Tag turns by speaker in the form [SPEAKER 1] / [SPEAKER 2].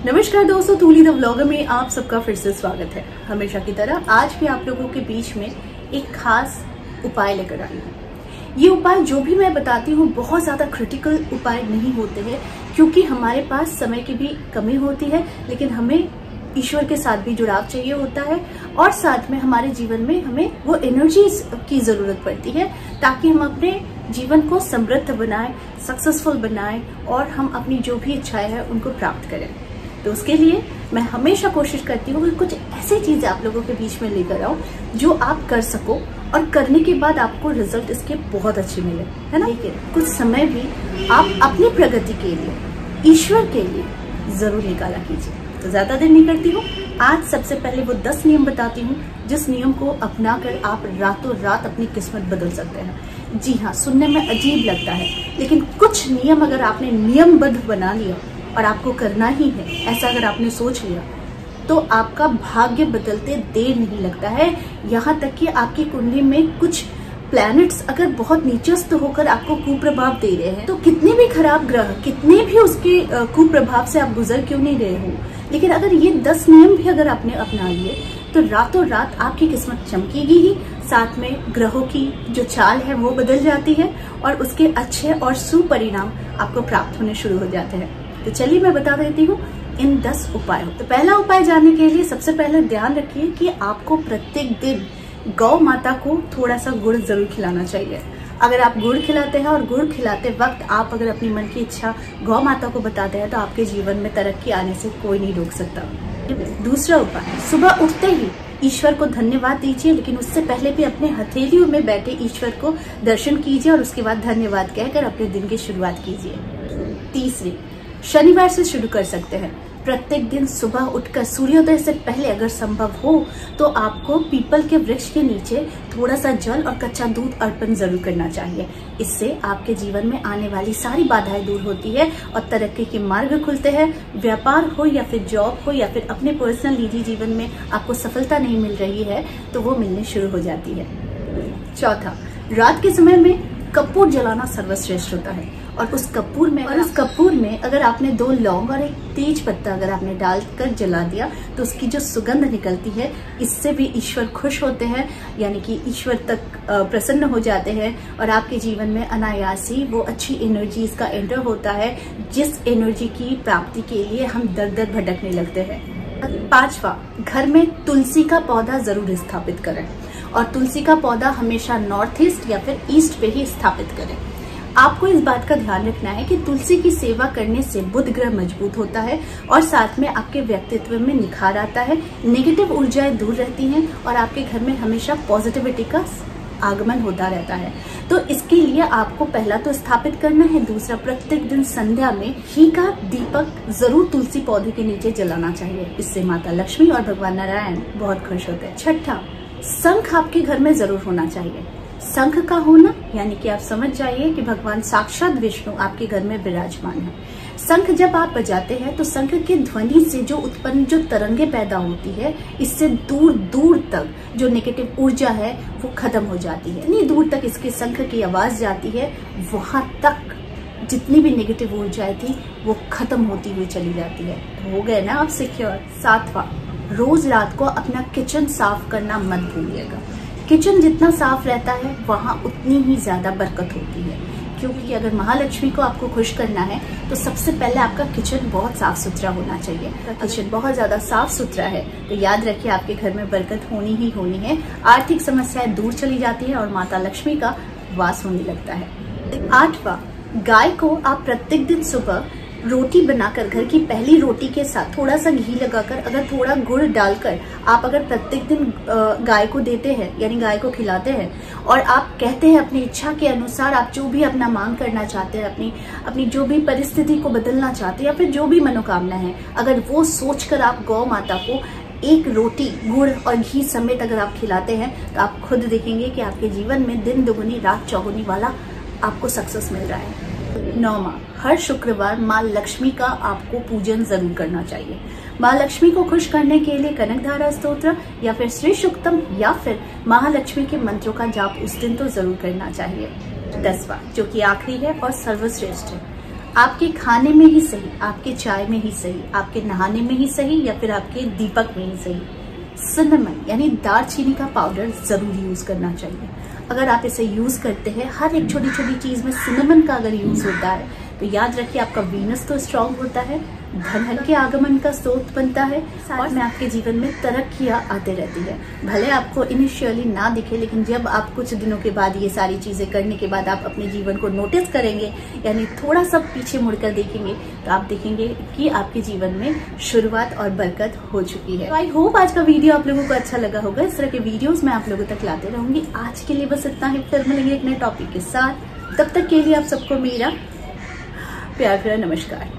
[SPEAKER 1] नमस्कार दोस्तों, तूली the vlogger में आप सबका फिर से स्वागत है। हमेशा की तरह आज भी आप लोगों के बीच में एक खास उपाय लेकर आई हूँ। ये उपाय जो भी मैं बताती हूँ बहुत ज्यादा क्रिटिकल उपाय नहीं होते हैं, क्योंकि हमारे पास समय की भी कमी होती है, लेकिन हमें ईश्वर के साथ भी जुड़ाव चाहिए होता है और साथ में हमारे जीवन में हमें वो एनर्जी की जरूरत पड़ती है ताकि हम अपने जीवन को समृद्ध बनाएं, सक्सेसफुल बनाएं और हम अपनी जो भी इच्छाएं हैं उनको प्राप्त करें। तो उसके लिए मैं हमेशा कोशिश करती हूँ कि कुछ ऐसी चीजें आप लोगों के बीच में लेकर आऊं जो आप कर सको और करने के बाद आपको रिजल्ट इसके बहुत अच्छे मिले, है ना। लेकिन कुछ समय भी आप अपनी प्रगति के लिए, ईश्वर के लिए जरूर निकाला कीजिए। तो ज्यादा देर नहीं करती हूँ, आज सबसे पहले वो 10 नियम बताती हूँ जिस नियम को अपना कर आप रातों रात अपनी किस्मत बदल सकते हैं। जी हाँ, सुनने में अजीब लगता है, लेकिन कुछ नियम अगर आपने नियमबद्ध बना लिया और आपको करना ही है, ऐसा अगर आपने सोच लिया, तो आपका भाग्य बदलते देर नहीं लगता है। यहाँ तक कि आपकी कुंडली में कुछ प्लैनेट्स अगर बहुत नीचस्थ होकर आपको कुप्रभाव दे रहे हैं, तो कितने भी खराब ग्रह, कितने भी उसके कुप्रभाव से आप गुजर क्यों नहीं रहे हो, लेकिन अगर ये 10 नियम भी अगर आपने अपना लिए तो रातों रात आपकी किस्मत चमकेगी ही। साथ में ग्रहों की जो चाल है वो बदल जाती है और उसके अच्छे और सुपरिणाम आपको प्राप्त होने शुरू हो जाते हैं। तो चलिए मैं बता देती हूँ इन 10 उपायों। तो पहला उपाय जानने के लिए सबसे पहले ध्यान रखिए कि आपको प्रत्येक दिन गौ माता को थोड़ा सा गुड़ जरूर खिलाना चाहिए। अगर आप गुड़ खिलाते हैं और गुड़ खिलाते वक्त आप अगर अपनी मन की इच्छा गौ माता को बताते हैं तो आपके जीवन में तरक्की आने से कोई नहीं रोक सकता। दूसरा उपाय, सुबह उठते ही ईश्वर को धन्यवाद दीजिए, लेकिन उससे पहले भी अपने हथेलियों में बैठे ईश्वर को दर्शन कीजिए और उसके बाद धन्यवाद कहकर अपने दिन की शुरुआत कीजिए। तीसरी, शनिवार से शुरू कर सकते हैं। प्रत्येक दिन सुबह उठकर सूर्योदय से पहले अगर संभव हो तो आपको पीपल के वृक्ष के नीचे थोड़ा सा जल और कच्चा दूध अर्पण जरूर करना चाहिए। इससे आपके जीवन में आने वाली सारी बाधाएं दूर होती है और तरक्की के मार्ग खुलते हैं। व्यापार हो या फिर जॉब हो या फिर अपने पर्सनल निजी जीवन में आपको सफलता नहीं मिल रही है तो वो मिलने शुरू हो जाती है। चौथा, रात के समय में कपूर जलाना सर्वश्रेष्ठ होता है और उस कपूर में अगर आपने 2 लौंग और एक तेज पत्ता अगर आपने डालकर जला दिया तो उसकी जो सुगंध निकलती है इससे भी ईश्वर खुश होते हैं, यानी कि ईश्वर तक प्रसन्न हो जाते हैं और आपके जीवन में अनायास ही वो अच्छी एनर्जी का एंटर होता है, जिस एनर्जी की प्राप्ति के लिए हम दर दर भटकने लगते हैं। 5वां, घर में तुलसी का पौधा जरूर स्थापित करें और तुलसी का पौधा हमेशा नॉर्थ ईस्ट या फिर ईस्ट पे ही स्थापित करें। आपको इस बात का ध्यान रखना है कि तुलसी की सेवा करने से बुध ग्रह मजबूत होता है और साथ में आपके व्यक्तित्व में निखार आता है, नेगेटिव ऊर्जाएं दूर रहती हैं और आपके घर में हमेशा पॉजिटिविटी का आगमन होता रहता है। तो इसके लिए आपको पहला तो स्थापित करना है, दूसरा प्रत्येक दिन संध्या में घी का दीपक जरूर तुलसी पौधे के नीचे जलाना चाहिए। इससे माता लक्ष्मी और भगवान नारायण बहुत खुश होते हैं। छठा, शंख आपके घर में जरूर होना चाहिए। शंख का होना यानी कि आप समझ जाइए कि भगवान साक्षात विष्णु आपके घर में विराजमान है। शंख जब आप बजाते हैं तो शंख की ध्वनि से जो उत्पन्न जो तरंगे पैदा होती है, इससे दूर दूर तक जो नेगेटिव ऊर्जा है वो खत्म हो जाती है। इतनी दूर तक इसके शंख की आवाज जाती है, वहां तक जितनी भी नेगेटिव ऊर्जाएं थी वो खत्म होती हुई चली जाती है। तो हो गए ना आप सिक्योर। 7वां, रोज रात को अपना किचन साफ करना मत भूलिएगा। किचन जितना साफ रहता है वहां उतनी ही ज्यादा बरकत होती है, क्योंकि अगर महालक्ष्मी को आपको खुश करना है तो सबसे पहले आपका किचन बहुत साफ सुथरा होना चाहिए। किचन बहुत ज्यादा साफ सुथरा है तो याद रखिए आपके घर में बरकत होनी ही होनी है, आर्थिक समस्याएं दूर चली जाती है और माता लक्ष्मी का वास होने लगता है। 8वां, गाय को आप प्रत्येक दिन सुबह रोटी बनाकर, घर की पहली रोटी के साथ थोड़ा सा घी लगाकर, अगर थोड़ा गुड़ डालकर आप अगर प्रत्येक दिन गाय को देते हैं, यानी गाय को खिलाते हैं और आप कहते हैं अपनी इच्छा के अनुसार आप जो भी अपना मांग करना चाहते हैं, अपनी जो भी परिस्थिति को बदलना चाहते हैं या फिर जो भी मनोकामना है, अगर वो सोचकर आप गौ माता को एक रोटी गुड़ और घी समेत अगर आप खिलाते हैं तो आप खुद देखेंगे कि आपके जीवन में दिन दुगुनी रात चौगुनी वाला आपको सक्सेस मिल रहा है। 9वां, हर शुक्रवार माँ लक्ष्मी का आपको पूजन जरूर करना चाहिए। माँ लक्ष्मी को खुश करने के लिए कनकधारा स्तोत्र या फिर श्री सूक्तम या फिर महालक्ष्मी के मंत्रों का जाप उस दिन तो जरूर करना चाहिए। 10वां, जो कि आखिरी है और सर्वश्रेष्ठ है, आपके खाने में ही सही, आपके चाय में ही सही, आपके नहाने में ही सही, या फिर आपके दीपक में ही सही, सिनेमन यानी दालचीनी का पाउडर जरूर यूज करना चाहिए। अगर आप इसे यूज करते हैं, हर एक छोटी छोटी चीज में सिनेमन का अगर यूज होता है, तो याद रखिए आपका वीनस तो स्ट्रांग होता है, धन के आगमन का स्रोत बनता है, और में आपके जीवन में तरक्कियां आते रहती है। भले आपको इनिशियली ना दिखे, लेकिन जब आप कुछ दिनों के बाद ये सारी चीजें करने के बाद आप अपने जीवन को नोटिस करेंगे, यानी थोड़ा सा पीछे मुड़कर देखेंगे, तो आप देखेंगे कि आपके जीवन में शुरुआत और बरकत हो चुकी है। तो आई होप आज का वीडियो आप लोगों को अच्छा लगा होगा। इस तरह के वीडियोस मैं आप लोगों तक लाते रहूंगी। आज के लिए बस इतना ही, फिर मिलेंगे एक नए टॉपिक के साथ। तब तक के लिए आप सबको मेरा प्यार भरा नमस्कार।